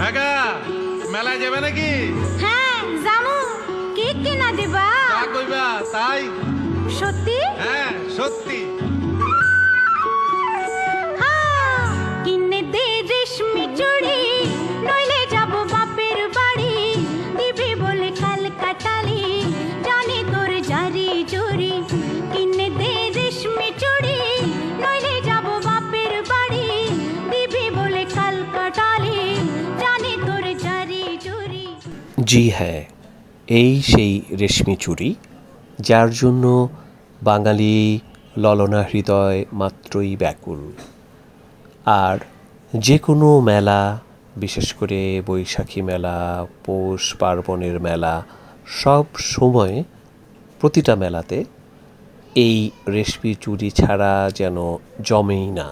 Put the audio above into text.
বেগা মেলায় যাবে নাকি? হ্যাঁ জামু। কি কিনা দিবা? তা কইবা তাই? সত্যি? হ্যাঁ সত্যি। হ্যাঁ, কিনে দে রেশমি চুড়ি, নইলে যাব বাপের বাড়ি। দিবি বলে কাল কাটালি, জানি তোর জারি জুরি। কিনে দে রেশমি চুড়ি, নইলে যাব বাপের বাড়ি। দিবি বলে কাল কাটালি, জানি তোর জারি জুরি। জি হ্যাঁ, এই সেই রেশমি চুড়ি যার জন্য বাঙালি ললনা হৃদয় মাত্রই ব্যাকুল। আর যে কোনো মেলা, বিশেষ করে বৈশাখী মেলা, পৌষ পার্বণের মেলা, সব সময় প্রতিটা মেলাতে এই রেশমি চুড়ি ছাড়া যেন জমেই না।